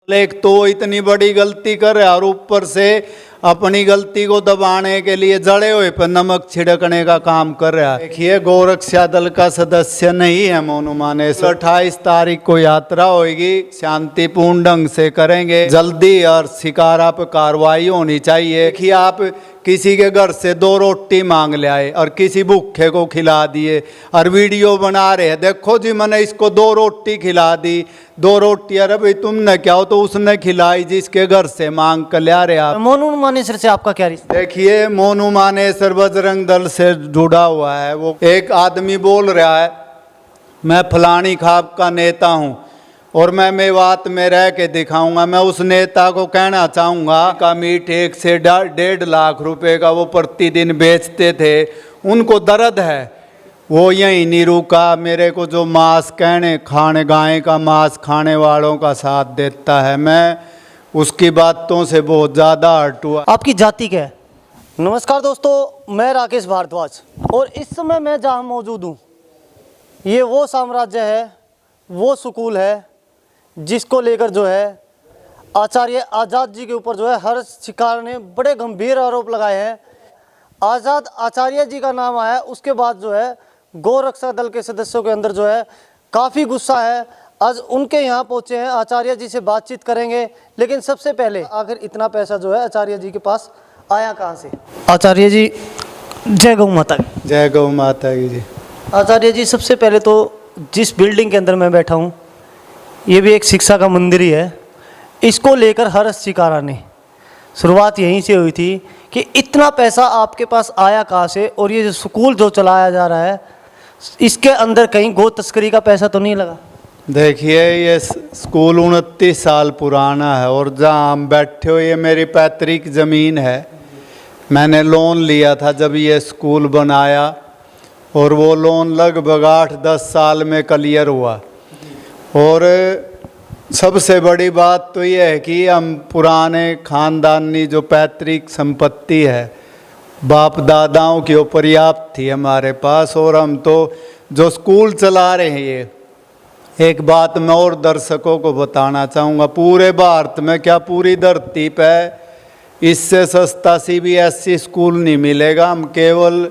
एक तो इतनी बड़ी गलती करे और ऊपर से अपनी गलती को दबाने के लिए जड़े हुए पर नमक छिड़कने का काम कर रहा है। देखिए, गोरक्षा दल का सदस्य नहीं है मोनू मानेसर। 28 तारीख को यात्रा होगी, शांतिपूर्ण ढंग से करेंगे जल्दी, और शिकारा पर कार्रवाई होनी चाहिए। देखिए, आप किसी के घर से 2 रोटी मांग ले आए और किसी भूखे को खिला दिए और वीडियो बना रहे हैं, देखो जी मैंने इसको 2 रोटी खिला दी, 2 रोटी, अरे भाई तुमने क्या हो, तो उसने खिलाई जिसके घर से मांग कर ले आ रहे आप। मोनू मानेसर से आपका क्या रिश्ता? देखिए, मोनू मानेसर बजरंग दल से जुड़ा हुआ है। वो एक आदमी बोल रहा है मैं फलानी खाप का नेता हूँ और मैं मेवात में रह के दिखाऊंगा। मैं उस नेता को कहना चाहूँगा का मीट 1 से 1.5 लाख रुपए का वो प्रतिदिन बेचते थे, उनको दर्द है, वो यहीं नहीं रुका। मेरे को जो मांस खाने गाय का मांस खाने वालों का साथ देता है, मैं उसकी बातों से बहुत ज़्यादा हर्ट हुआ। आपकी जाति क्या है? नमस्कार दोस्तों, मैं राकेश भारद्वाज और इस समय मैं जहाँ मौजूद हूँ ये वो साम्राज्य है, वो स्कूल है जिसको लेकर जो है आचार्य आज़ाद जी के ऊपर जो है हर्ष शिकार ने बड़े गंभीर आरोप लगाए हैं। आज़ाद आचार्य जी का नाम आया, उसके बाद जो है गोरक्षा दल के सदस्यों के अंदर जो है काफ़ी गुस्सा है। आज उनके यहाँ पहुँचे हैं, आचार्य जी से बातचीत करेंगे। लेकिन सबसे पहले आखिर इतना पैसा जो है आचार्य जी के पास आया कहाँ से? आचार्य जी जय गौ माता की। जय गौ माता की जी। आचार्य जी, सबसे पहले तो जिस बिल्डिंग के अंदर मैं बैठा हूँ ये भी एक शिक्षा का मंदिर ही है, इसको लेकर हर्ष शिकारा ने शुरुआत यहीं से हुई थी कि इतना पैसा आपके पास आया कहाँ से, और ये जो स्कूल जो चलाया जा रहा है इसके अंदर कहीं गो तस्करी का पैसा तो नहीं लगा? देखिए, ये स्कूल 29 साल पुराना है और जहाँ हम बैठे हो ये मेरी पैतृक ज़मीन है। मैंने लोन लिया था जब ये स्कूल बनाया और वो लोन लगभग 8-10 साल में क्लियर हुआ। और सबसे बड़ी बात तो ये है कि हम पुराने खानदानी जो पैतृक संपत्ति है बाप दादाओं की वो पर्याप्त थी हमारे पास, और हम तो जो स्कूल चला रहे हैं ये एक बात मैं और दर्शकों को बताना चाहूँगा, पूरे भारत में क्या पूरी धरती पे इससे सस्ता CBSE स्कूल नहीं मिलेगा। हम केवल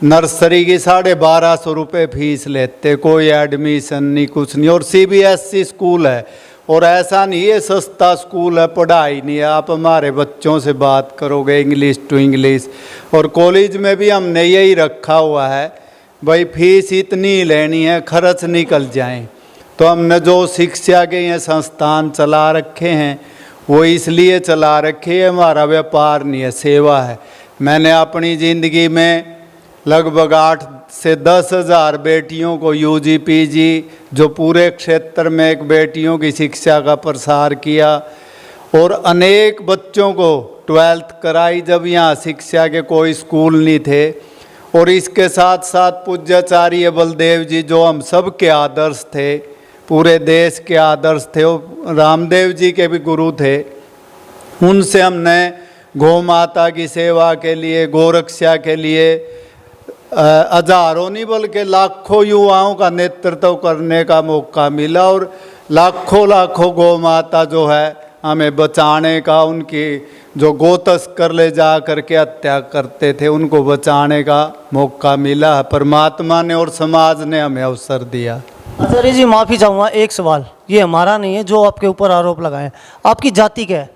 नर्सरी की 1250 रुपये फीस लेते, कोई एडमिशन नहीं, कुछ नहीं, और CBSE स्कूल है। और ऐसा नहीं है सस्ता स्कूल है, पढ़ाई नहीं है। आप हमारे बच्चों से बात करोगे इंग्लिश टू इंग्लिश, और कॉलेज में भी हमने यही रखा हुआ है भाई फीस इतनी लेनी है, खर्च निकल जाएं। तो हमने जो शिक्षा के ये संस्थान चला रखे हैं वो इसलिए चला रखे हैं, हमारा व्यापार नहीं है, सेवा है। मैंने अपनी ज़िंदगी में लगभग 8 से 10 हज़ार बेटियों को UG PG जो पूरे क्षेत्र में एक बेटियों की शिक्षा का प्रसार किया, और अनेक बच्चों को 12th कराई जब यहाँ शिक्षा के कोई स्कूल नहीं थे। और इसके साथ साथ पूज्याचार्य बलदेव जी जो हम सब के आदर्श थे, पूरे देश के आदर्श थे, वो रामदेव जी के भी गुरु थे, उनसे हमने गौ माता की सेवा के लिए, गोरक्षा के लिए हजारों नहीं बल्कि लाखों युवाओं का नेतृत्व करने का मौका मिला। और लाखों गौ माता जो है हमें बचाने का, उनकी जो गो तस्कर ले जा करके हत्या करते थे उनको बचाने का मौका मिला। परमात्मा ने और समाज ने हमें अवसर दिया। आचार्य जी, माफ़ी चाहूँगा, एक सवाल, ये हमारा नहीं है जो आपके ऊपर आरोप लगाए, आपकी जाति क्या है?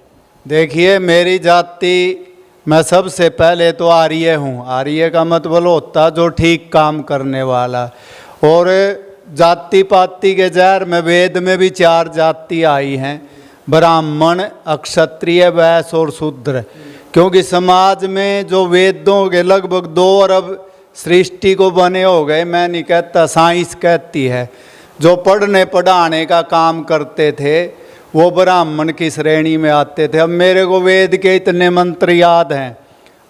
देखिए, मेरी जाति, मैं सबसे पहले तो आर्य हूँ। आर्य का मतलब होता जो ठीक काम करने वाला। और जाति पाति के जहर में वेद में भी 4 जाति आई हैं, ब्राह्मण, क्षत्रिय, वैश्य और शूद्र। क्योंकि समाज में जो वेदों के लगभग 2 अरब सृष्टि को बने हो गए, मैं नहीं कहता, साइंस कहती है, जो पढ़ने पढ़ाने का काम करते थे वो ब्राह्मण की श्रेणी में आते थे। अब मेरे को वेद के इतने मंत्र याद हैं,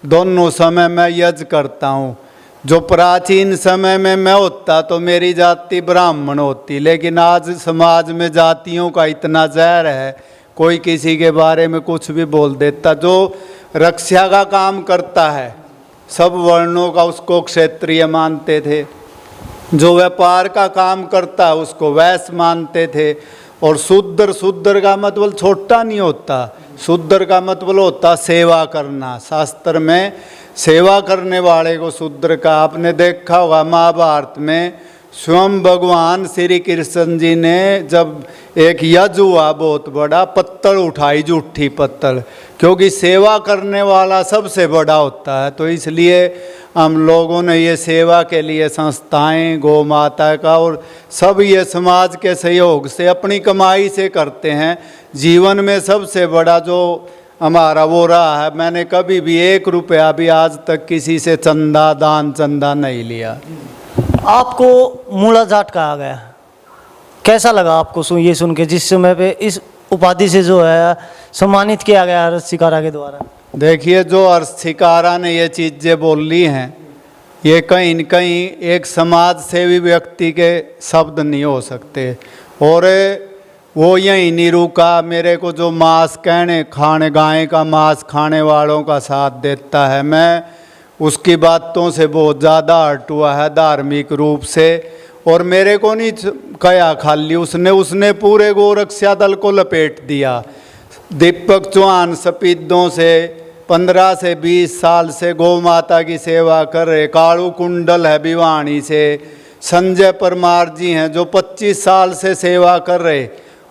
दोनों समय मैं यज्ञ करता हूँ। जो प्राचीन समय में मैं होता तो मेरी जाति ब्राह्मण होती, लेकिन आज समाज में जातियों का इतना जहर है, कोई किसी के बारे में कुछ भी बोल देता। जो रक्षा का काम करता है सब वर्णों का उसको क्षत्रिय मानते थे, जो व्यापार का काम करता है उसको वैश्य मानते थे, और शूद्र, शूद्र का मतलब छोटा नहीं होता, शूद्र का मतलब होता सेवा करना। शास्त्र में सेवा करने वाले को शूद्र का, आपने देखा होगा महाभारत में स्वयं भगवान श्री कृष्ण जी ने जब एक यज्ञ हुआ बहुत बड़ा, पत्तल उठाई, जूठी पत्तल, क्योंकि सेवा करने वाला सबसे बड़ा होता है। तो इसलिए हम लोगों ने ये सेवा के लिए संस्थाएं, गौ माता का और सब ये समाज के सहयोग से अपनी कमाई से करते हैं। जीवन में सबसे बड़ा जो हमारा वो रहा है, मैंने कभी भी 1 रुपया भी आज तक किसी से चंदा, दान चंदा नहीं लिया। आपको मूला जाट कहा गया, कैसा लगा आपको ये सुन के, जिस समय पे इस उपाधि से जो है सम्मानित किया गया हर्ष शिकारा के द्वारा? देखिए, जो हर्ष शिकारा ने ये चीज़ें बोली हैं, ये कहीं न कहीं एक समाज सेवी व्यक्ति के शब्द नहीं हो सकते। और वो यहीं नहीं रुका, मेरे को जो मांस खाने गाय का मांस खाने वालों का साथ देता है, मैं उसकी बातों से बहुत ज़्यादा हट हुआ है धार्मिक रूप से। और मेरे को नहीं कहा खाली, उसने पूरे गोरक्षा दल को लपेट दिया। दीपक चौहान सपीदों से 15 से 20 साल से गौ माता की सेवा कर रहे, कालू कुंडल है भिवानी से, संजय परमार जी हैं जो 25 साल से सेवा कर रहे,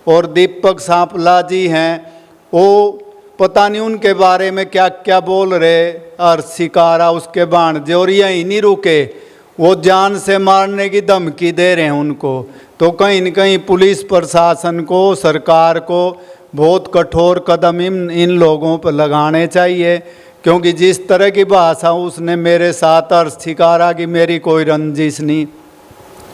और दीपक सांपला जी हैं, वो पता नहीं उनके बारे में क्या क्या बोल रहे, हर्ष शिकारा उसके भांजे। और यही नहीं रुके, वो जान से मारने की धमकी दे रहे हैं उनको। तो कहीं न कहीं पुलिस प्रशासन को, सरकार को बहुत कठोर कदम इन लोगों पर लगाने चाहिए, क्योंकि जिस तरह की भाषा उसने मेरे साथ, हर्ष शिकारा की मेरी कोई रंजिश नहीं,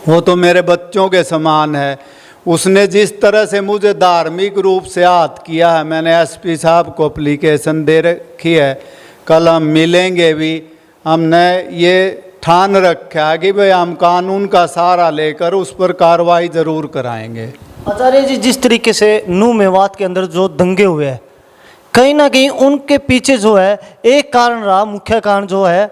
वो तो मेरे बच्चों के समान है। उसने जिस तरह से मुझे धार्मिक रूप से आहत किया है, मैंने एसपी साहब को एप्लीकेशन दे रखी है, कल हम मिलेंगे भी। हमने ये ठान रखा है कि भाई हम कानून का सहारा लेकर उस पर कार्रवाई ज़रूर कराएंगे। आचार्य जी, जिस तरीके से नूह मेवात के अंदर जो दंगे हुए हैं, कहीं ना कहीं उनके पीछे जो है एक कारण रहा, मुख्य कारण जो है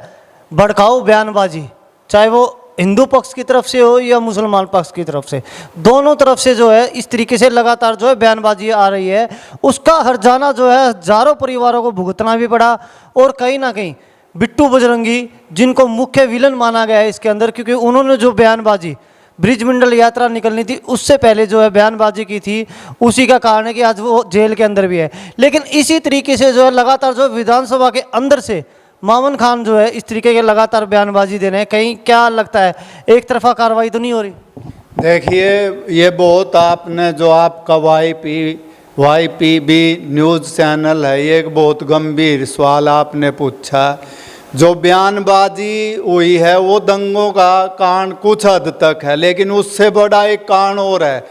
भड़काऊ बयानबाजी, चाहे वो हिंदू पक्ष की तरफ से हो या मुसलमान पक्ष की तरफ से, दोनों तरफ से जो है इस तरीके से लगातार जो है बयानबाजी आ रही है। उसका हर्जाना जो है हजारों परिवारों को भुगतना भी पड़ा। और कहीं ना कहीं बिट्टू बजरंगी, जिनको मुख्य विलन माना गया है इसके अंदर, क्योंकि उन्होंने जो बयानबाजी ब्रिजमंडल यात्रा निकलनी थी उससे पहले जो है बयानबाजी की थी, उसी का कारण है कि आज वो जेल के अंदर भी है। लेकिन इसी तरीके से जो है लगातार जो विधानसभा के अंदर से मामन खान जो है इस तरीके के लगातार बयानबाजी दे रहे हैं, कहीं क्या लगता है एक तरफा कार्रवाई तो नहीं हो रही? देखिए, ये बहुत आपने जो आपका YPB न्यूज़ चैनल है, ये एक बहुत गंभीर सवाल आपने पूछा। जो बयानबाजी हुई है वो दंगों का कारण कुछ हद तक है, लेकिन उससे बड़ा एक कारण और है।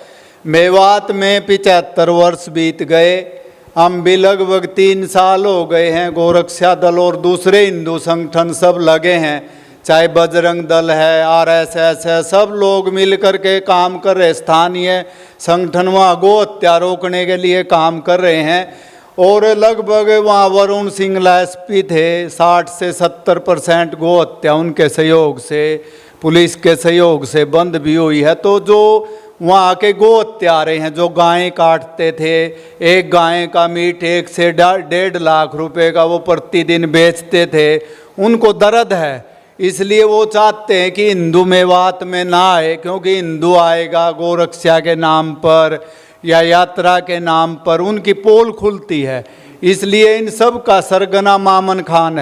मेवात में 75 वर्ष बीत गए, हम भी लगभग 3 साल हो गए हैं, गोरक्षा दल और दूसरे हिंदू संगठन सब लगे हैं, चाहे बजरंग दल है, RSS है, सब लोग मिल कर के काम कर रहे। स्थानीय संगठन वहाँ गो हत्या रोकने के लिए काम कर रहे हैं। और लगभग वहाँ वरुण सिंगला SP थे, 60 से 70% गो हत्या उनके सहयोग से, पुलिस के सहयोग से बंद भी हुई है। तो जो वहाँ के गो हत्यारे हैं जो गायें काटते थे, एक गाय का मीट 1 से 1.5 लाख रुपए का वो प्रतिदिन बेचते थे, उनको दर्द है। इसलिए वो चाहते हैं कि हिंदू मेवात में ना आए, क्योंकि हिंदू आएगा गोरक्षा के नाम पर या यात्रा के नाम पर उनकी पोल खुलती है। इसलिए इन सब का सरगना मामन खान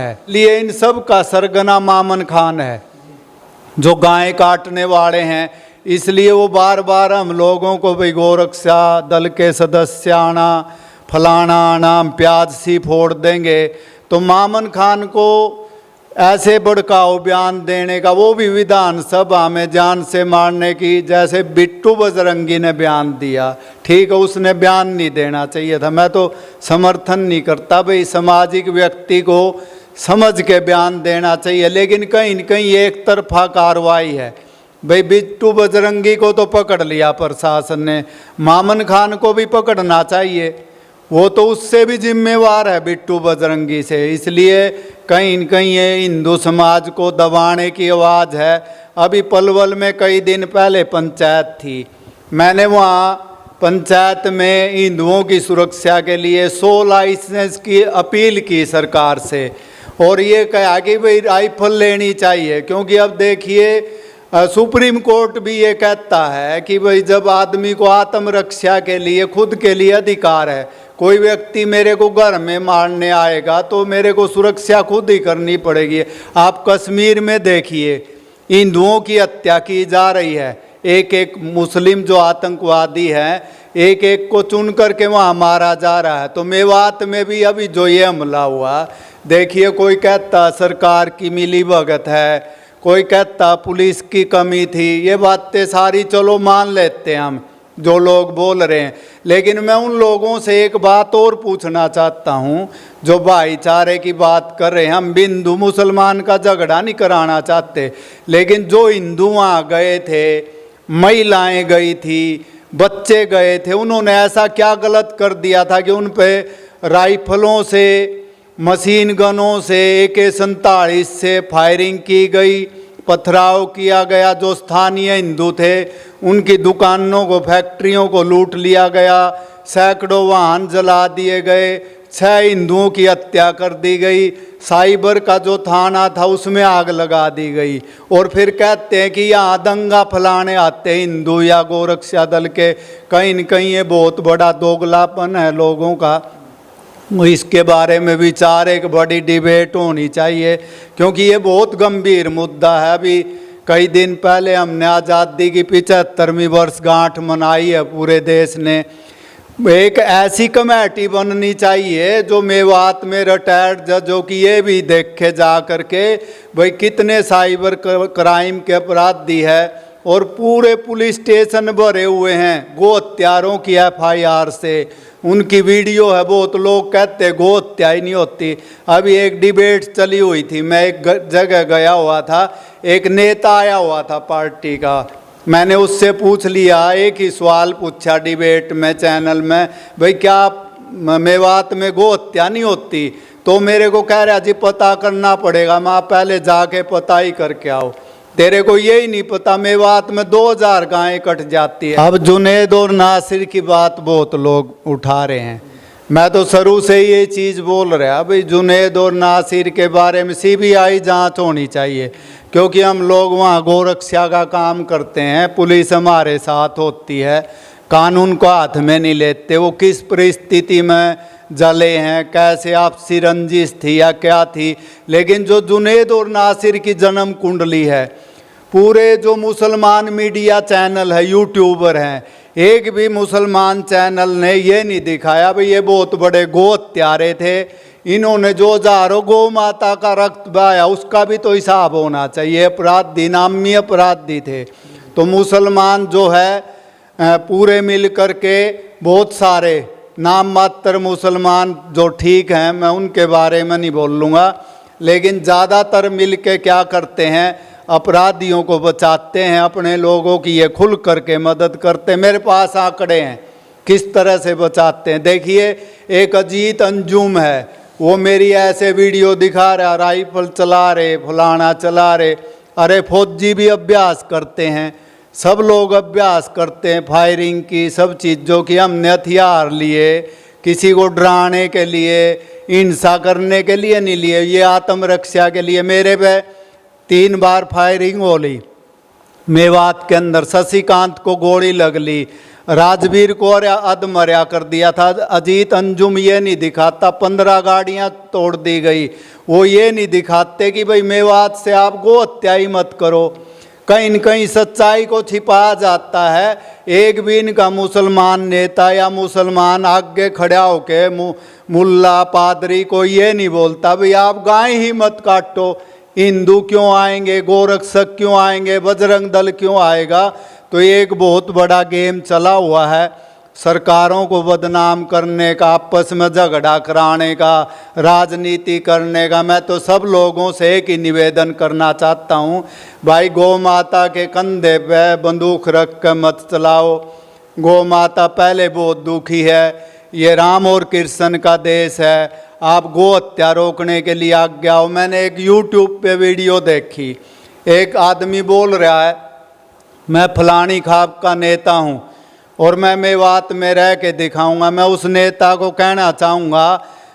है, जो गाय काटने वाले हैं। इसलिए वो बार बार हम लोगों को भाई गोरक्षा दल के सदस्य आना, फलाना आना, हम प्याज सी फोड़ देंगे। तो मामन खान को ऐसे भड़काऊ बयान देने का, वो भी विधानसभा में जान से मारने की, जैसे बिट्टू बजरंगी ने बयान दिया, ठीक है, उसने बयान नहीं देना चाहिए था। मैं तो समर्थन नहीं करता भाई, सामाजिक व्यक्ति को समझ के बयान देना चाहिए, लेकिन कहीं न कहीं एक तरफा कार्रवाई है। भाई बिट्टू बजरंगी को तो पकड़ लिया प्रशासन ने, मामन खान को भी पकड़ना चाहिए, वो तो उससे भी जिम्मेवार है बिट्टू बजरंगी से। इसलिए कहीं न कहीं ये हिंदू समाज को दबाने की आवाज़ है। अभी पलवल में कई दिन पहले पंचायत थी, मैंने वहाँ पंचायत में हिंदुओं की सुरक्षा के लिए 100 लाइसेंस की अपील की सरकार से, और ये कहा कि भाई राइफल लेनी चाहिए, क्योंकि अब देखिए सुप्रीम कोर्ट भी ये कहता है कि भाई जब आदमी को आत्मरक्षा के लिए खुद के लिए अधिकार है, कोई व्यक्ति मेरे को घर में मारने आएगा तो मेरे को सुरक्षा खुद ही करनी पड़ेगी। आप कश्मीर में देखिए हिंदुओं की हत्या की जा रही है, एक एक मुस्लिम जो आतंकवादी हैं एक एक को चुन करके वहाँ मारा जा रहा है। तो मेवात में भी अभी जो ये हमला हुआ, देखिए कोई कहता सरकार की मिली भगत है, कोई कहता पुलिस की कमी थी, ये बातें सारी चलो मान लेते हैं हम जो लोग बोल रहे हैं। लेकिन मैं उन लोगों से एक बात और पूछना चाहता हूँ जो भाईचारे की बात कर रहे हैं। हम हिंदू मुसलमान का झगड़ा नहीं कराना चाहते, लेकिन जो हिंदू वहाँ गए थे, महिलाएं गई थी, बच्चे गए थे, उन्होंने ऐसा क्या गलत कर दिया था कि उन पे राइफलों से, मशीन गनों से, AK-47 से फायरिंग की गई, पथराव किया गया। जो स्थानीय हिंदू थे उनकी दुकानों को, फैक्ट्रियों को लूट लिया गया, सैकड़ों वाहन जला दिए गए, 6 हिंदुओं की हत्या कर दी गई, साइबर का जो थाना था उसमें आग लगा दी गई। और फिर कहते हैं कि यहाँ दंगा फैलाने आते हिंदू या गोरक्षा दल के। कहीं न कहीं ये बहुत बड़ा दोगलापन है लोगों का। इसके बारे में विचार, एक बड़ी डिबेट होनी चाहिए, क्योंकि ये बहुत गंभीर मुद्दा है। अभी कई दिन पहले हमने आज़ादी की 75वीं वर्षगांठ मनाई है पूरे देश ने। एक ऐसी कमेटी बननी चाहिए जो मेवात में रिटायर्ड जजों की ये भी देखे जा करके भाई कितने साइबर क्राइम के अपराधी है, और पूरे पुलिस स्टेशन भरे हुए हैं गो हत्यारों की FIR से। उनकी वीडियो है, बहुत लोग कहते गो हत्या ही नहीं होती। अभी एक डिबेट चली हुई थी, मैं एक जगह गया हुआ था, एक नेता आया हुआ था पार्टी का, मैंने उससे पूछ लिया, एक ही सवाल पूछा डिबेट में चैनल में, भाई क्या मेवात में गो हत्या नहीं होती? तो मेरे को कह रहा जी पता करना पड़ेगा, मैं पहले जाके पता ही करके आओ। तेरे को यही नहीं पता मेवात में 2000 गायें कट जाती है। अब जुनेद और नासिर की बात बहुत लोग उठा रहे हैं, मैं तो शुरू से ही ये चीज़ बोल रहा भाई जुनेद और नासिर के बारे में CBI जांच होनी चाहिए, क्योंकि हम लोग वहाँ गोरक्षा का काम करते हैं, पुलिस हमारे साथ होती है, कानून को हाथ में नहीं लेते। वो किस परिस्थिति में जले हैं, कैसे आपसी रंजिश थी या क्या थी, लेकिन जो जुनेद और नासिर की जन्म कुंडली है, पूरे जो मुसलमान मीडिया चैनल है, यूट्यूबर हैं, एक भी मुसलमान चैनल ने ये नहीं दिखाया भाई ये बहुत बड़े गो हत्यारे थे, इन्होंने जो हजारों गौ माता का रक्त बहाया उसका भी तो हिसाब होना चाहिए। अपराधी नामी अपराधी थे। तो मुसलमान जो है पूरे मिल कर के बहुत सारे नाम मात्र मुसलमान जो ठीक हैं, मैं उनके बारे में नहीं बोल लूँगा, लेकिन ज़्यादातर मिल के क्या करते हैं, अपराधियों को बचाते हैं, अपने लोगों की ये खुल करके मदद करते हैं। मेरे पास आंकड़े हैं किस तरह से बचाते हैं। देखिए एक अजीत अंजुम है, वो मेरी ऐसे वीडियो दिखा रहा, राइफल चला रहे, फलाना चला रहे। अरे फौजी भी अभ्यास करते हैं, सब लोग अभ्यास करते हैं फायरिंग की, सब चीज़ों की। हमने हथियार लिए, किसी को डराने के लिए, हिंसा करने के लिए नहीं लिए, ये आत्मरक्षा के लिए। मेरे पे 3 बार फायरिंग हो ली मेवात के अंदर, शशिकांत को गोली लग ली, राजवीर को अधमर्या कर दिया था। अजीत अंजुम ये नहीं दिखाता 15 गाड़ियां तोड़ दी गई, वो ये नहीं दिखाते कि भाई मेवात से आप गो हत्या ही मत करो। कहीं न कहीं सच्चाई को छिपाया जाता है। एक भी इनका मुसलमान नेता या मुसलमान आगे खड़ा होके मुल्ला पादरी को ये नहीं बोलता भाई आप गाय ही मत काटो, हिंदू क्यों आएंगे, गोरक्षक क्यों आएंगे, बजरंग दल क्यों आएगा। तो ये एक बहुत बड़ा गेम चला हुआ है, सरकारों को बदनाम करने का, आपस में झगड़ा कराने का, राजनीति करने का। मैं तो सब लोगों से एक ही निवेदन करना चाहता हूँ, भाई गौ माता के कंधे पे बंदूक रख कर मत चलाओ। गौ माता पहले बहुत दुखी है, ये राम और कृष्ण का देश है, आप गो हत्या रोकने के लिए आगे आओ। मैंने एक YouTube पे वीडियो देखी, एक आदमी बोल रहा है मैं फलानी खाप का नेता हूँ, और मैं मेवात में रह के दिखाऊंगा। मैं उस नेता को कहना चाहूँगा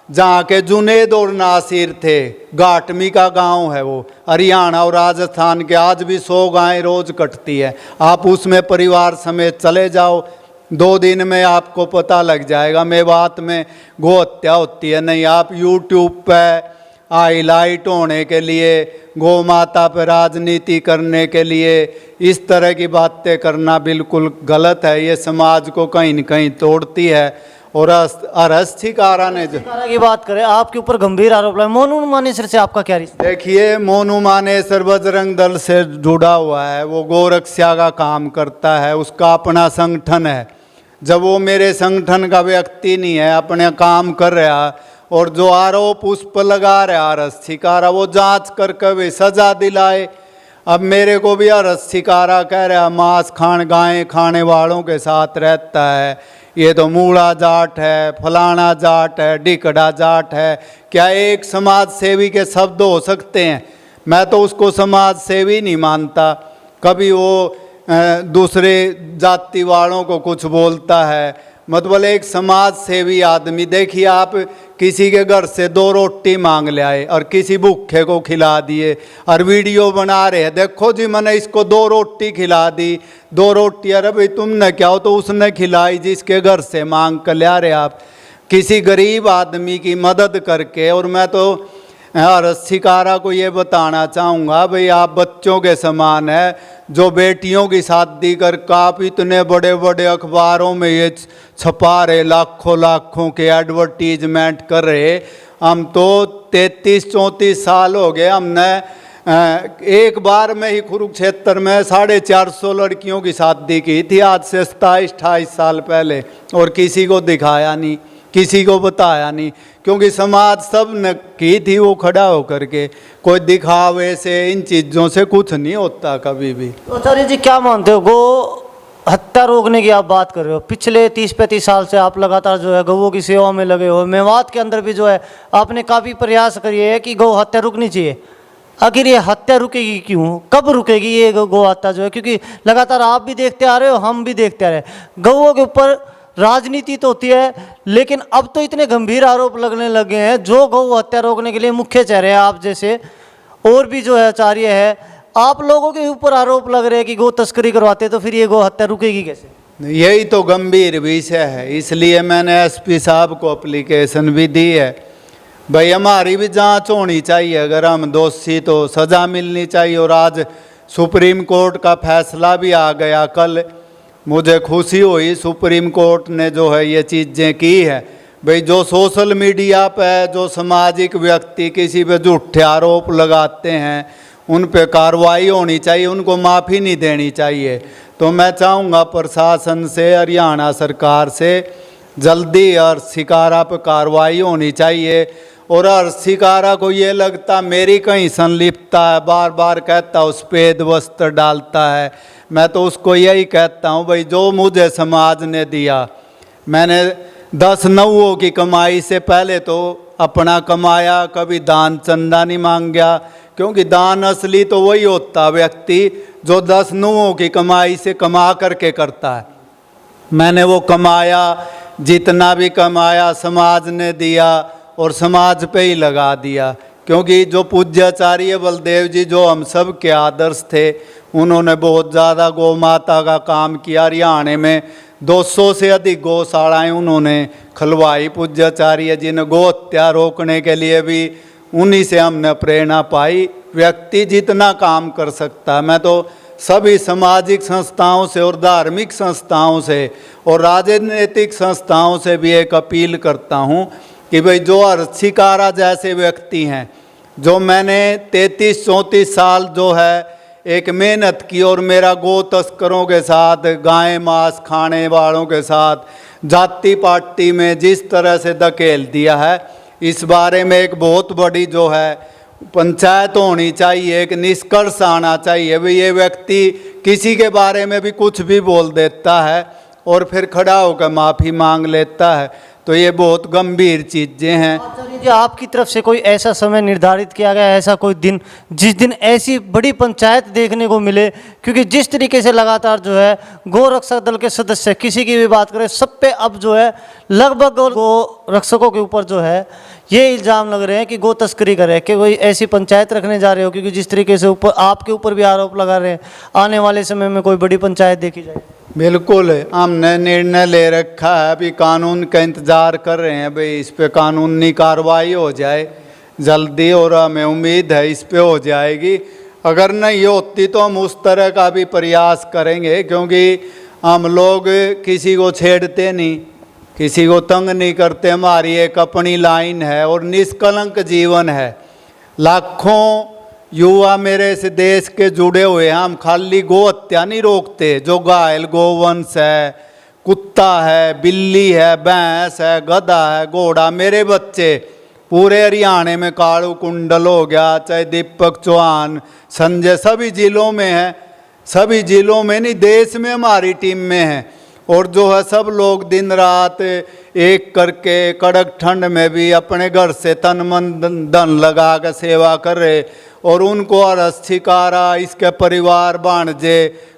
जहाँ के जुनेद और नासिर थे, घाटमी का गांव है वो, हरियाणा और राजस्थान के, आज भी 100 गायें रोज कटती है। आप उसमें परिवार समेत चले जाओ, 2 दिन में आपको पता लग जाएगा मेवात में गौ हत्या होती है नहीं। आप यूट्यूब पे हाईलाइट होने के लिए, गौ माता पर राजनीति करने के लिए इस तरह की बातें करना बिल्कुल गलत है। ये समाज को कहीं न कहीं तोड़ती है। और अरस्थिकारा ने जो की बात करें, आपके ऊपर गंभीर आरोप लगा। मोनू मानेसर से आपका क्या रिश्ता? देखिए, मोनू मानेसर बजरंग दल से जुड़ा हुआ है, वो गोरक्षा का काम करता है, उसका अपना संगठन है। जब वो मेरे संगठन का व्यक्ति नहीं है, अपने काम कर रहा, और जो आरोप उस पर लगा रहा अरस्थिकारा, वो जांच करके भी सजा दिलाए। अब मेरे को भी अरस्थिकारा कह रहा मांस गायें खाने वालों के साथ रहता है, ये तो मूड़ा जाट है, फलाना जाट है, डिकड़ा जाट है। क्या एक समाज सेवी के शब्द हो सकते हैं? मैं तो उसको समाज सेवी नहीं मानता। कभी वो दूसरे जाति वालों को कुछ बोलता है, मतलब एक समाज सेवी आदमी। देखिए, आप किसी के घर से 2 रोटी मांग ले आए और किसी भूखे को खिला दिए और वीडियो बना रहे हैं, देखो जी मैंने इसको 2 रोटी खिला दी, 2 रोटी। अरे भाई तुमने क्या हो, तो उसने खिलाई जिसके घर से मांग कर ले आ रहे आप, किसी गरीब आदमी की मदद करके। और मैं तो अरस्थिकारा को ये बताना चाहूँगा, भाई आप बच्चों के समान है, जो बेटियों की शादी कर आप इतने बड़े बड़े अखबारों में ये छपा रहे, लाखों लाखों के एडवर्टीजमेंट कर रहे। हम तो 33-34 साल हो गए, हमने एक बार में ही कुरुक्षेत्र में 450 लड़कियों की शादी की थी, आज से 27-28 साल पहले, और किसी को दिखाया नहीं, किसी को बताया नहीं, क्योंकि समाज सब ने की थी वो खड़ा होकर के। कोई दिखावे से, इन चीज़ों से कुछ नहीं होता कभी भी। तो आचार्य जी क्या मानते हो, गौ हत्या रोकने की आप बात कर रहे हो, पिछले 30-35 साल से आप लगातार जो है गौओं की सेवा में लगे हो। मेवात के अंदर भी जो है आपने काफ़ी प्रयास करिए है कि गौ हत्या रुकनी चाहिए। आखिर ये हत्या रुकेगी क्यों, कब रुकेगी ये गौ हत्या जो है? क्योंकि लगातार आप भी देखते आ रहे हो, हम भी देखते आ रहे हैं, गौओं के ऊपर राजनीति तो होती है, लेकिन अब तो इतने गंभीर आरोप लगने लगे हैं। जो गौ हत्या रोकने के लिए मुख्य चेहरे हैं आप जैसे, और भी जो है आचार्य है, आप लोगों के ऊपर आरोप लग रहे हैं कि गौ तस्करी करवाते, तो फिर ये गौ हत्या रुकेगी कैसे? यही तो गंभीर विषय है, इसलिए मैंने एसपी साहब को एप्लीकेशन भी दी है। भाई हमारी भी जांच होनी चाहिए, अगर हम दोषी तो सज़ा मिलनी चाहिए। और आज सुप्रीम कोर्ट का फैसला भी आ गया कल, मुझे खुशी हुई, सुप्रीम कोर्ट ने जो है ये चीज़ें की है। भाई जो सोशल मीडिया पे जो सामाजिक व्यक्ति किसी पे झूठे आरोप लगाते हैं, उन पे कार्रवाई होनी चाहिए, उनको माफ़ी नहीं देनी चाहिए। तो मैं चाहूँगा प्रशासन से, हरियाणा सरकार से जल्दी अरस्थिकारा पर कार्रवाई होनी चाहिए। और अरस्थिकारा को ये लगता मेरी कहीं संलिप्तता है, बार बार कहता उस सफ़ेद वस्त्र डालता है। मैं तो उसको यही कहता हूँ, भाई जो मुझे समाज ने दिया, मैंने 10 नौओं की कमाई से पहले तो अपना कमाया, कभी दान चंदा नहीं मांगा, क्योंकि दान असली तो वही होता व्यक्ति जो 10 नौओं की कमाई से कमा करके करता है। मैंने वो कमाया, जितना भी कमाया समाज ने दिया और समाज पे ही लगा दिया। क्योंकि जो पूज्याचार्य बलदेव जी जो हम सब के आदर्श थे, उन्होंने बहुत ज़्यादा गौ माता का काम किया। हरियाणा में 200 से अधिक गौशालाएँ उन्होंने खुलवाई। पूज्याचार्य जी ने गौ हत्या रोकने के लिए भी उन्हीं से हमने प्रेरणा पाई। व्यक्ति जितना काम कर सकता है, मैं तो सभी सामाजिक संस्थाओं से और धार्मिक संस्थाओं से और राजनीतिक संस्थाओं से भी एक अपील करता हूं कि भाई जो अरस्थिकारा जैसे व्यक्ति हैं, जो मैंने 33-34 साल जो है एक मेहनत की और मेरा गौ तस्करों के साथ, गाय मांस खाने वालों के साथ जाति पार्टी में जिस तरह से धकेल दिया है, इस बारे में एक बहुत बड़ी जो है पंचायत होनी चाहिए, एक निष्कर्ष आना चाहिए। भाई ये व्यक्ति किसी के बारे में भी कुछ भी बोल देता है और फिर खड़ा होकर माफ़ी मांग लेता है, तो ये बहुत गंभीर चीज़ें हैं। कि आपकी तरफ से कोई ऐसा समय निर्धारित किया गया, ऐसा कोई दिन जिस दिन ऐसी बड़ी पंचायत देखने को मिले? क्योंकि जिस तरीके से लगातार जो है गौ रक्षक दल के सदस्य किसी की भी बात करें, सब पे अब जो है लगभग गौ रक्षकों के ऊपर जो है ये इल्ज़ाम लग रहे हैं कि गौ तस्करी कर रहे हैं, कि कोई ऐसी पंचायत रखने जा रहे हो। क्योंकि जिस तरीके से ऊपर आपके ऊपर भी आरोप लगा रहे हैं, आने वाले समय में कोई बड़ी पंचायत देखी जाए। बिल्कुल, हमने निर्णय ले रखा है, अभी कानून का इंतज़ार कर रहे हैं भाई, इस पे कानूनी कार्रवाई हो जाए जल्दी, और हमें उम्मीद है इस पे हो जाएगी। अगर नहीं होती तो हम उस तरह का भी प्रयास करेंगे, क्योंकि हम लोग किसी को छेड़ते नहीं, किसी को तंग नहीं करते। हमारी एक अपनी लाइन है और निष्कलंक जीवन है। लाखों युवा मेरे इस देश के जुड़े हुए हैं। हम खाली गौ हत्या नहीं रोकते, जो घायल गोवंश है, कुत्ता है, बिल्ली है, भैंस है, गधा है, घोड़ा, मेरे बच्चे पूरे हरियाणा में, काड़ू कुंडल हो गया, चाहे दीपक चौहान, संजय, सभी जिलों में है, सभी जिलों में नहीं, देश में हमारी टीम में है। और जो है सब लोग दिन रात एक करके कड़क ठंड में भी अपने घर से तन मन धन लगा कर सेवा कर रहे, और उनको अरस शिकारा, इसके परिवार भाणजे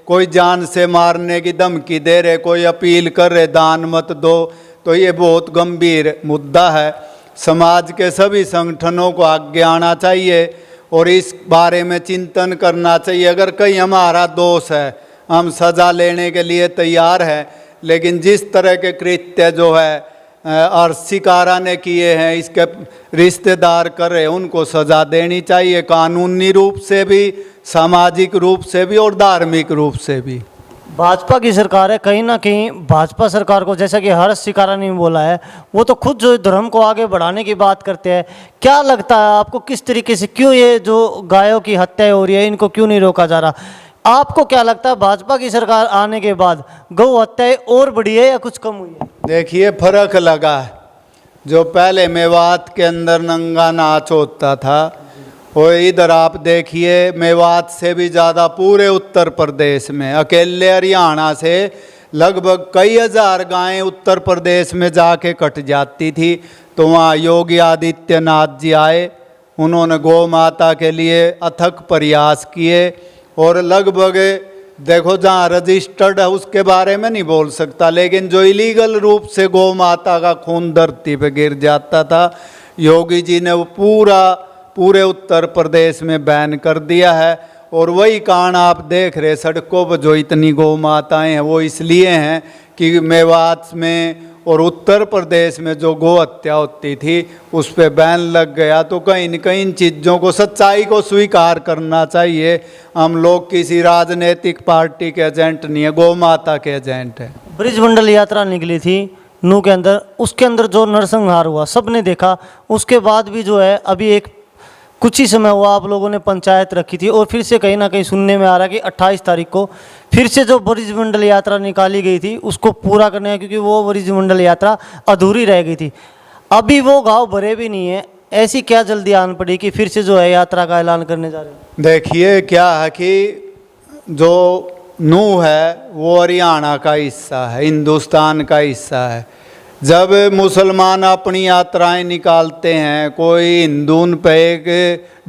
कोई जान से मारने की धमकी दे रहे, कोई अपील कर रहे दान मत दो। तो ये बहुत गंभीर मुद्दा है। समाज के सभी संगठनों को आगे आना चाहिए और इस बारे में चिंतन करना चाहिए। अगर कहीं हमारा दोष है, हम सज़ा लेने के लिए तैयार हैं, लेकिन जिस तरह के कृत्य जो है और शिकारा ने किए हैं, इसके रिश्तेदार कर रहे हैं, उनको सज़ा देनी चाहिए, कानूनी रूप से भी, सामाजिक रूप से भी और धार्मिक रूप से भी। भाजपा की सरकार है, कहीं ना कहीं भाजपा सरकार को, जैसा कि हर्ष शिकारा ने बोला है, वो तो खुद जो धर्म को आगे बढ़ाने की बात करते हैं। क्या लगता है आपको, किस तरीके से, क्यों ये जो गायों की हत्या हो रही है, इनको क्यों नहीं रोका जा रहा? आपको क्या लगता है, भाजपा की सरकार आने के बाद गौ हत्याएं और बढ़ी है या कुछ कम हुई है? देखिए, फर्क लगा है। जो पहले मेवात के अंदर नंगा नाच होता था, और इधर आप देखिए मेवात से भी ज़्यादा पूरे उत्तर प्रदेश में, अकेले हरियाणा से लगभग कई हज़ार गायें उत्तर प्रदेश में जाके कट जाती थी। तो वहाँ योगी आदित्यनाथ जी आए, उन्होंने गौ माता के लिए अथक प्रयास किए, और लगभग देखो जहाँ रजिस्टर्ड है उसके बारे में नहीं बोल सकता, लेकिन जो इलीगल रूप से गौ माता का खून धरती पे गिर जाता था, योगी जी ने वो पूरे उत्तर प्रदेश में बैन कर दिया है। और वही कारण आप देख रहे सड़कों पर जो इतनी गौ माताएँ हैं, वो इसलिए हैं कि मेवात में और उत्तर प्रदेश में जो गौ हत्या होती थी उस पर बैन लग गया। तो कहीं न कहीं इन चीज़ों को, सच्चाई को स्वीकार करना चाहिए। हम लोग किसी राजनीतिक पार्टी के एजेंट नहीं है, गौ माता के एजेंट है। ब्रिजमंडल यात्रा निकली थी नू के अंदर, उसके अंदर जो नरसंहार हुआ सबने देखा। उसके बाद भी जो है अभी एक कुछ ही समय हुआ आप लोगों ने पंचायत रखी थी, और फिर से कहीं ना कहीं सुनने में आ रहा है कि 28 तारीख को फिर से जो ब्रिजमंडल यात्रा निकाली गई थी उसको पूरा करने है, क्योंकि वो ब्रिजमंडल यात्रा अधूरी रह गई थी। अभी वो गांव भरे भी नहीं है, ऐसी क्या जल्दी आन पड़ी कि फिर से जो है यात्रा का ऐलान करने जा रहे हैं? देखिए क्या है कि जो नू है वो हरियाणा का हिस्सा है, हिंदुस्तान का हिस्सा है। जब मुसलमान अपनी यात्राएं निकालते हैं, कोई हिंदू उन पे एक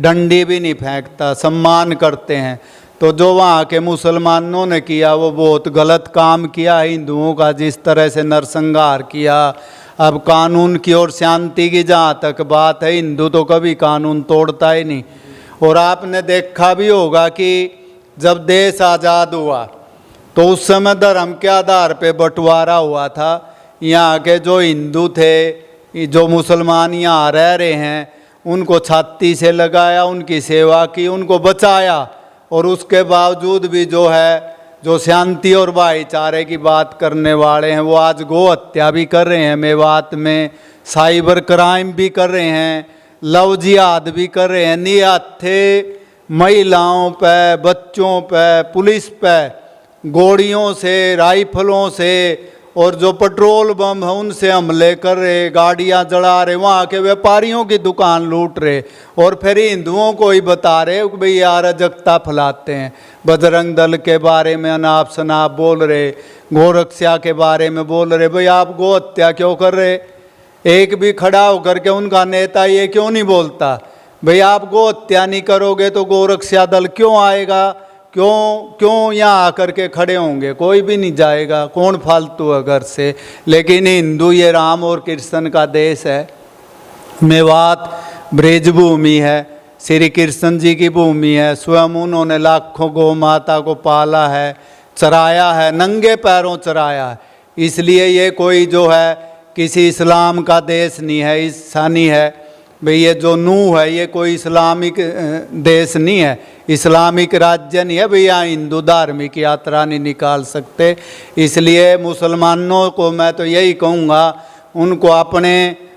डंडी भी नहीं फेंकता, सम्मान करते हैं। तो जो वहाँ के मुसलमानों ने किया वो बहुत गलत काम किया हिंदुओं का, जिस तरह से नरसंहार किया। अब कानून की और शांति की जहाँ तक बात है, हिंदू तो कभी कानून तोड़ता ही नहीं। और आपने देखा भी होगा कि जब देश आज़ाद हुआ तो उस समय धर्म के आधार पे बंटवारा हुआ था। यहाँ के जो हिंदू थे, जो मुसलमान यहाँ रह रहे हैं, उनको छाती से लगाया, उनकी सेवा की, उनको बचाया। और उसके बावजूद भी जो है, जो शांति और भाईचारे की बात करने वाले हैं, वो आज गौ हत्या भी कर रहे हैं, मेवात में साइबर क्राइम भी कर रहे हैं, लव जिहाद भी कर रहे हैं। निहत्थे महिलाओं पे, बच्चों पे, पुलिस पे गोलियों से, राइफलों से, और जो पेट्रोल बम है उनसे हमले कर रहे, गाड़ियां जला रहे, वहाँ के व्यापारियों की दुकान लूट रहे, और फिर हिंदुओं को ही बता रहे कि भाई यार अराजकता फैलाते हैं। बजरंग दल के बारे में अनाप शनाप बोल रहे, गोरक्षा के बारे में बोल रहे, भाई आप गौ हत्या क्यों कर रहे? एक भी खड़ा होकर के उनका नेता ये क्यों नहीं बोलता भाई आप गो हत्या नहीं करोगे तो गोरक्षा दल क्यों आएगा, क्यों यहाँ आकर के खड़े होंगे, कोई भी नहीं जाएगा, कौन फालतू है घर से। लेकिन हिंदू ये राम और कृष्ण का देश है, मेवात ब्रज भूमि है, श्री कृष्ण जी की भूमि है, स्वयं उन्होंने लाखों गौ माता को पाला है, चराया है, नंगे पैरों चराया है। इसलिए ये कोई जो है किसी इस्लाम का देश नहीं है, ईसानी है भाई। ये जो नूह है ये कोई इस्लामिक देश नहीं है, इस्लामिक राज्य नहीं है भाई, यहाँ हिंदू धार्मिक यात्रा नहीं निकाल सकते। इसलिए मुसलमानों को मैं तो यही कहूँगा, उनको अपने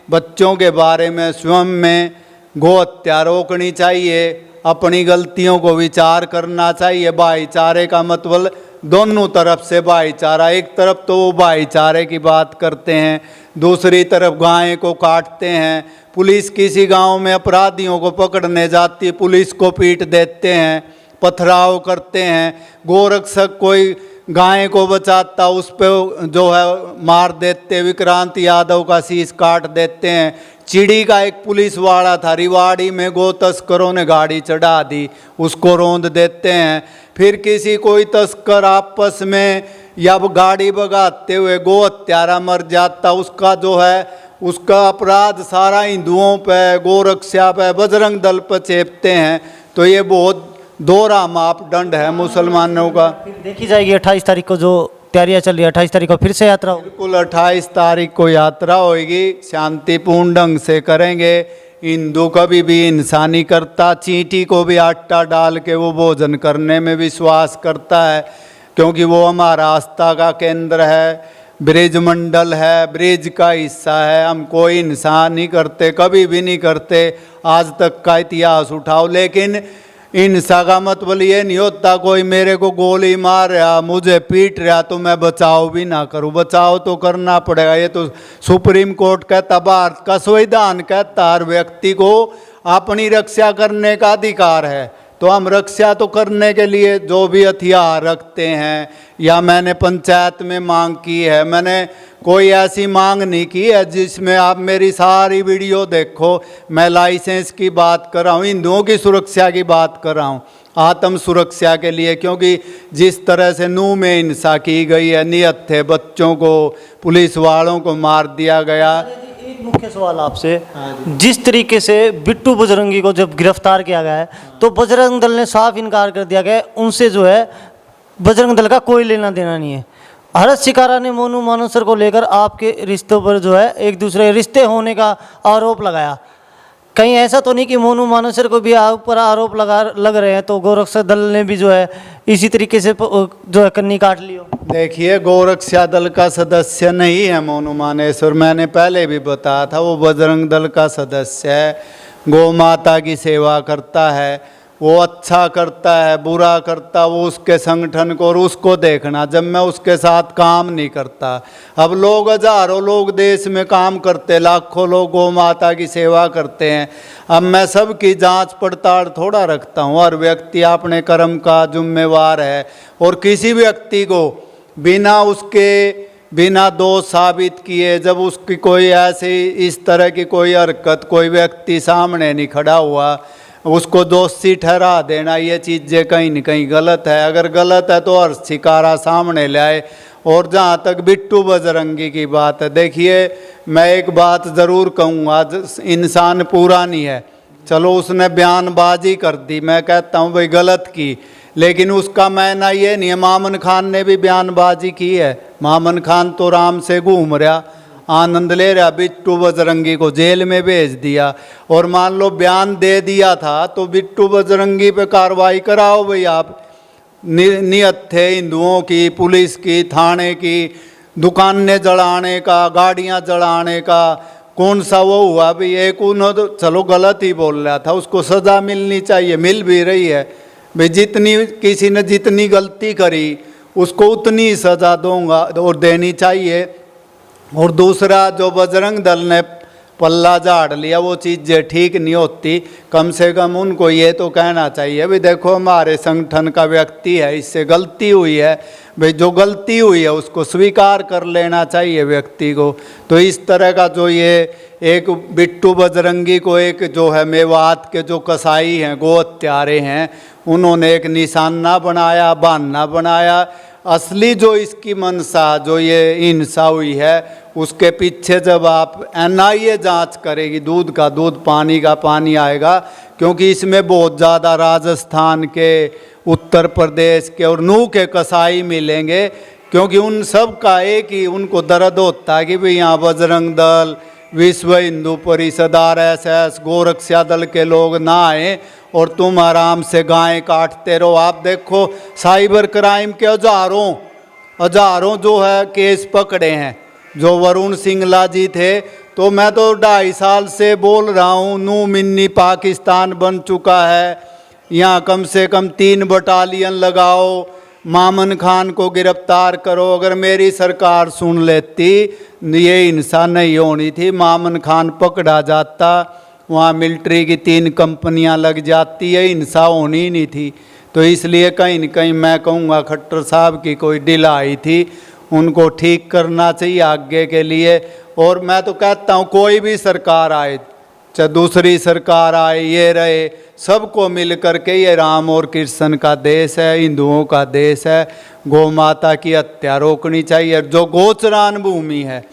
बच्चों के बारे में स्वयं में गो हत्या रोकनी चाहिए, अपनी गलतियों को विचार करना चाहिए। भाईचारे का मतलब दोनों तरफ से भाईचारा, एक तरफ तो वो भाईचारे की बात करते हैं, दूसरी तरफ गाय को काटते हैं। पुलिस किसी गांव में अपराधियों को पकड़ने जाती है, पुलिस को पीट देते हैं, पथराव करते हैं। गोरक्षक कोई गाय को बचाता उस पर जो है मार देते, विक्रांत यादव का शीश काट देते हैं। चिड़ी का एक पुलिस वाला था, रिवाड़ी में गो तस्करों ने गाड़ी चढ़ा दी, उसको रौंद देते हैं। फिर किसी कोई तस्कर आपस में या गाड़ी भगाते हुए गो हत्यारा मर जाता, उसका जो है उसका अपराध सारा हिंदुओं पे, गोरक्षा पे, बजरंग दल पर चेपते हैं। तो ये बहुत दोहरा मापदंड है मुसलमानों का। फिर देखी जाएगी 28 तारीख को जो तैयारियां चल रही है, 28 तारीख को फिर से यात्रा होगी। बिल्कुल 28 तारीख को यात्रा होगी, शांतिपूर्ण ढंग से करेंगे। हिंदू कभी भी हिंसा नहीं करता, चींटी को भी आटा डाल के वो भोजन करने में विश्वास करता है, क्योंकि वो हमारा आस्था का केंद्र है, ब्रिज मंडल है, ब्रिज का हिस्सा है। हम कोई हिंसा नहीं करते, कभी भी नहीं करते, आज तक का इतिहास उठाओ। लेकिन हिंसा का मतलब ये नहीं होता कोई मेरे को गोली मार रहा, मुझे पीट रहा तो मैं बचाव भी ना करूं। बचाव तो करना पड़ेगा, ये तो सुप्रीम कोर्ट कहता, भारत का संविधान कहता हर व्यक्ति को अपनी रक्षा करने का अधिकार है। तो हम रक्षा तो करने के लिए जो भी हथियार रखते हैं, या मैंने पंचायत में मांग की है, मैंने कोई ऐसी मांग नहीं की है जिसमें आप मेरी सारी वीडियो देखो, मैं लाइसेंस की बात कर रहा हूँ, हिंदुओं की सुरक्षा की बात कर रहा हूँ, आत्म सुरक्षा के लिए। क्योंकि जिस तरह से नूह में हिंसा की गई है, नियत थे बच्चों को, पुलिस वालों को मार दिया गया। एक मुख्य सवाल आपसे, जिस तरीके से बिट्टू बजरंगी को जब गिरफ्तार किया गया है तो बजरंग दल ने साफ इनकार कर दिया गया, उनसे जो है बजरंग दल का कोई लेना देना नहीं है। हर्ष शिकारा ने मोनू मानेसर को लेकर आपके रिश्तों पर जो है एक दूसरे रिश्ते होने का आरोप लगाया। कहीं ऐसा तो नहीं कि मोनू मानेसर को भी आप पर आरोप लग रहे हैं, तो गोरक्षा दल ने भी जो है इसी तरीके से जो है कन्नी काट ली हो? देखिए, गोरक्षा दल का सदस्य नहीं है मोनू मानेसर, मैंने पहले भी बताया था, वो बजरंग दल का सदस्य है। गौ माता की सेवा करता है, वो अच्छा करता है बुरा करता, वो उसके संगठन को और उसको देखना, जब मैं उसके साथ काम नहीं करता। अब लोग हजारों लोग देश में काम करते, लाखों लोग गौ माता की सेवा करते हैं। अब मैं सबकी जांच पड़ताल थोड़ा रखता हूँ, हर व्यक्ति अपने कर्म का जिम्मेवार है। और किसी व्यक्ति को बिना दोष साबित किए, जब उसकी कोई ऐसी इस तरह की कोई हरकत कोई व्यक्ति सामने नहीं खड़ा हुआ, उसको दोषी ठहरा देना, ये चीज़ें कहीं न कहीं गलत है। अगर गलत है तो हर्ष शिकारा सामने लाए। और जहाँ तक बिट्टू बजरंगी की बात है, देखिए मैं एक बात ज़रूर कहूँगा, इंसान पूरा नहीं है। चलो उसने बयानबाजी कर दी, मैं कहता हूँ भाई गलत की, लेकिन उसका मायना ये नहीं है। मामन खान ने भी बयानबाजी की है, मामन खान तो राम से घूम रहा, आनंद ले रहा, बिट्टू बजरंगी को जेल में भेज दिया। और मान लो बयान दे दिया था तो बिट्टू बजरंगी पे कार्रवाई कराओ भाई आप। नियत थे हिंदुओं की, पुलिस की, थाने की, दुकानें जलाने का, गाड़ियां जलाने का, कौन सा वो हुआ भाई? एक उन्होंने चलो गलत ही बोल रहा था, उसको सज़ा मिलनी चाहिए, मिल भी रही है भाई। जितनी किसी ने जितनी गलती करी उसको उतनी सज़ा दूंगा और देनी चाहिए। और दूसरा, जो बजरंग दल ने पल्ला झाड़ लिया, वो चीज़ें ठीक नहीं होती। कम से कम उनको ये तो कहना चाहिए भाई देखो हमारे संगठन का व्यक्ति है, इससे गलती हुई है, भाई जो गलती हुई है उसको स्वीकार कर लेना चाहिए व्यक्ति को। तो इस तरह का जो ये एक बिट्टू बजरंगी को एक जो है मेवात के जो कसाई हैं, गो हत्यारे हैं, उन्होंने एक निशाना बनाया, बहाना बनाया। असली जो इसकी मंशा, जो ये हिंसा हुई है, उसके पीछे जब आप NIA जांच करेगी, दूध का दूध पानी का पानी आएगा। क्योंकि इसमें बहुत ज़्यादा राजस्थान के, उत्तर प्रदेश के और नूह के कसाई मिलेंगे। क्योंकि उन सब का एक ही उनको दर्द होता है कि भाई यहाँ बजरंग दल, विश्व हिंदू परिषद, RSS, गोरक्षा दल के लोग ना आए और तुम आराम से गायें काटते रहो। आप देखो साइबर क्राइम के हजारों जो है केस पकड़े हैं। जो वरुण सिंगला जी थे, तो मैं तो 2.5 साल से बोल रहा हूँ, नू मिन्नी पाकिस्तान बन चुका है। यहाँ कम से कम 3 बटालियन लगाओ, मामन खान को गिरफ्तार करो। अगर मेरी सरकार सुन लेती, ये हिंसा नहीं होनी थी, मामन खान पकड़ा जाता, वहाँ मिलिट्री की 3 कंपनियाँ लग जाती, ये हिंसा होनी ही नहीं थी। तो इसलिए कहीं न कहीं मैं कहूँगा खट्टर साहब की कोई ढिलाई थी, उनको ठीक करना चाहिए आगे के लिए। और मैं तो कहता हूँ कोई भी सरकार आए, चाहे दूसरी सरकार आए, ये रहे, सबको मिल करके ये राम और कृष्ण का देश है, हिंदुओं का देश है। गौ माता की हत्या रोकनी चाहिए। जो गोचरान भूमि है,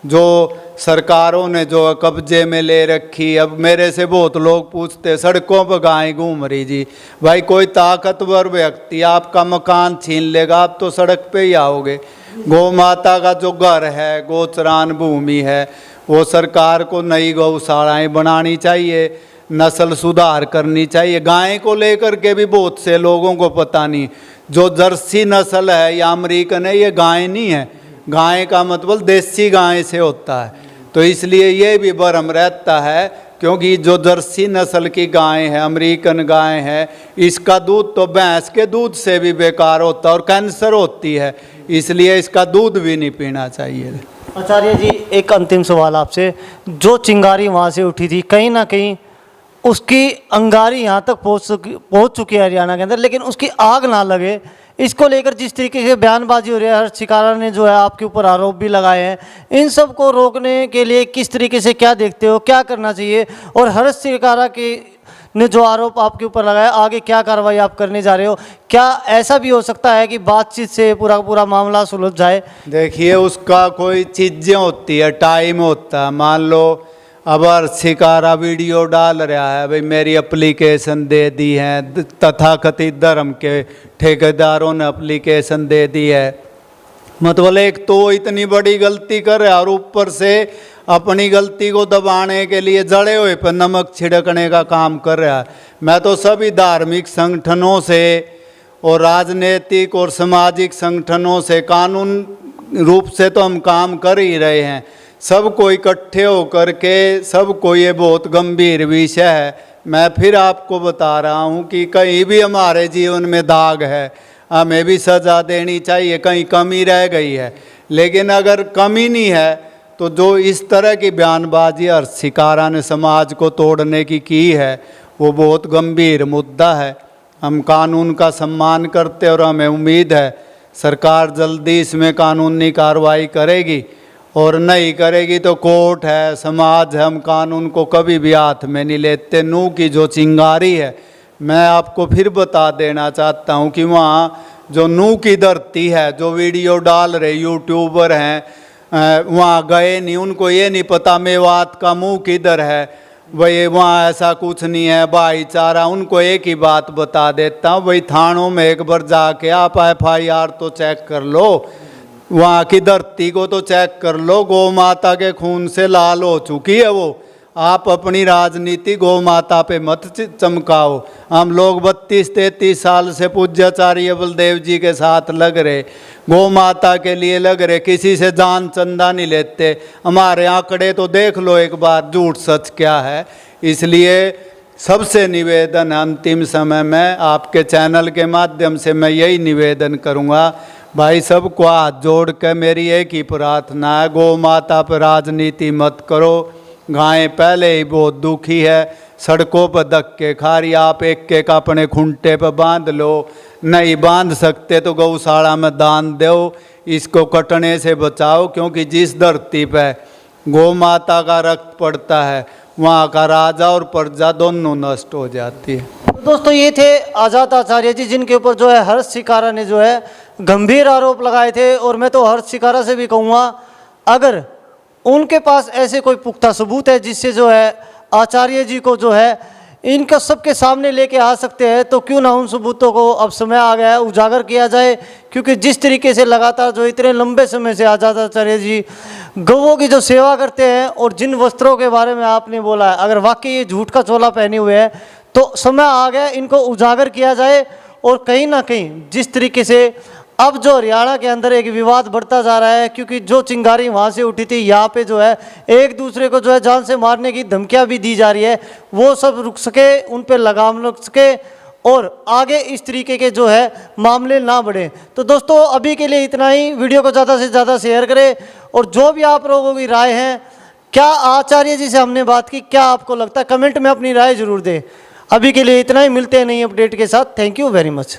जो सरकारों ने जो कब्जे में ले रखी, अब मेरे से बहुत लोग पूछते सड़कों पर गायें घूम रही जी। भाई कोई ताकतवर व्यक्ति आपका मकान छीन लेगा, आप तो सड़क पे ही आओगे। गौ माता का जो घर है, गोचरान भूमि है, वो सरकार को नई गौशालाएँ बनानी चाहिए, नस्ल सुधार करनी चाहिए। गाय को लेकर के भी बहुत से लोगों को पता नहीं, जो जर्सी नस्ल है या अमेरिकन है, ये गाय नहीं है। गाय का मतलब देसी गाय से होता है। तो इसलिए ये भी भ्रम रहता है, क्योंकि जो जर्सी नस्ल की गाय है, अमेरिकन गाय है, इसका दूध तो भैंस के दूध से भी बेकार होता है और कैंसर होती है, इसलिए इसका दूध भी नहीं पीना चाहिए। आचार्य जी, एक अंतिम सवाल आपसे। जो चिंगारी वहाँ से उठी थी, कहीं ना कहीं उसकी अंगारी यहाँ तक पहुँच चुकी है हरियाणा के अंदर, लेकिन उसकी आग ना लगे, इसको लेकर जिस तरीके से बयानबाजी हो रही है, हर शिकारा ने जो है आपके ऊपर आरोप भी लगाए हैं, इन सब को रोकने के लिए किस तरीके से क्या देखते हो, क्या करना चाहिए? और हर शिकारा के ने जो आरोप आपके ऊपर लगाया, आगे क्या कार्रवाई आप करने जा रहे हो? क्या ऐसा भी हो सकता है कि बातचीत से पूरा मामला सुलझ जाए? देखिए, उसका कोई चीज़ें होती है, टाइम होता है। मान लो अब शिकारा वीडियो डाल रहा है, भाई मेरी एप्लीकेशन दे दी है, तथाकथित धर्म के ठेकेदारों ने एप्लीकेशन दे दी है, मतलब एक तो इतनी बड़ी गलती कर रहा है और ऊपर से अपनी गलती को दबाने के लिए जड़े हुए पर नमक छिड़कने का काम कर रहा है। मैं तो सभी धार्मिक संगठनों से और राजनीतिक और सामाजिक संगठनों से कानून रूप से तो हम काम कर ही रहे हैं, सबको इकट्ठे होकर के, सबको ये बहुत गंभीर विषय है। मैं फिर आपको बता रहा हूँ कि कहीं भी हमारे जीवन में दाग है, हमें भी सज़ा देनी चाहिए, कहीं कमी रह गई है। लेकिन अगर कमी नहीं है तो जो इस तरह की बयानबाजी हर शिकारा ने समाज को तोड़ने की है, वो बहुत गंभीर मुद्दा है। हम कानून का सम्मान करते और हमें उम्मीद है सरकार जल्दी इसमें कानूनी कार्रवाई करेगी, और नहीं करेगी तो कोर्ट है, समाज है, हम कानून को कभी भी हाथ में नहीं लेते। नूह की जो चिंगारी है, मैं आपको फिर बता देना चाहता हूँ कि वहाँ जो नूह की धरती है, जो वीडियो डाल रहे यूट्यूबर हैं, वहाँ गए नहीं, उनको ये नहीं पता मेवात का मुँह किधर है, भाई वहाँ ऐसा कुछ नहीं है, भाईचारा। उनको एक ही बात बता देता हूँ, भाई थानों में एक बार जाके आप FIR तो चेक कर लो, वहाँ की धरती को तो चेक कर लो, गौ माता के खून से लाल हो चुकी है वो। आप अपनी राजनीति गौ माता पे मत चमकाओ। हम लोग 32-33 साल से पूज्याचार्य बलदेव जी के साथ लग रहे, गौ माता के लिए लग रहे, किसी से जान चंदा नहीं लेते। हमारे आंकड़े तो देख लो एक बार, झूठ सच क्या है। इसलिए सबसे निवेदन, अंतिम समय में आपके चैनल के माध्यम से मैं यही निवेदन करूँगा, भाई सबको हाथ जोड़ कर मेरी एक ही प्रार्थना है, गौ माता पर राजनीति मत करो, गायें पहले ही बहुत दुखी है, सड़कों पर धक्के खा रही। आप एक एक अपने खूंटे पर बांध लो, नहीं बांध सकते तो गौशाला में दान दो, इसको कटने से बचाओ। क्योंकि जिस धरती पे गौ माता का रक्त पड़ता है वहाँ का राजा और प्रजा दोनों नष्ट हो जाती है। तो दोस्तों ये थे आज़ाद आचार्य जी, जिनके ऊपर जो है हर्ष शिकारा ने जो है गंभीर आरोप लगाए थे। और मैं तो हर्ष शिकारा से भी कहूँगा, अगर उनके पास ऐसे कोई पुख्ता सबूत है जिससे जो है आचार्य जी को जो है इनका सबके सामने लेके आ सकते हैं, तो क्यों ना उन सबूतों को अब समय आ गया है उजागर किया जाए। क्योंकि जिस तरीके से लगातार जो इतने लंबे समय से आज़ाद आचार्य जी गौओं की जो सेवा करते हैं, और जिन वस्त्रों के बारे में आपने बोला है, अगर वाकई ये झूठ का चोला पहने हुए हैं तो समय आ गया इनको उजागर किया जाए। और कहीं ना कहीं जिस तरीके से अब जो हरियाणा के अंदर एक विवाद बढ़ता जा रहा है, क्योंकि जो चिंगारी वहाँ से उठी थी यहाँ पे जो है एक दूसरे को जो है जान से मारने की धमकियाँ भी दी जा रही है, वो सब रुक सके, उन पे लगाम लग सके और आगे इस तरीके के जो है मामले ना बढ़े। तो दोस्तों अभी के लिए इतना ही। वीडियो को ज़्यादा से ज़्यादा शेयर करें, और जो भी आप लोगों की राय है, क्या आचार्य जी से हमने बात की, क्या आपको लगता है, कमेंट में अपनी राय जरूर दें। अभी के लिए इतना ही, मिलते हैं नई अपडेट के साथ। Thank you very much.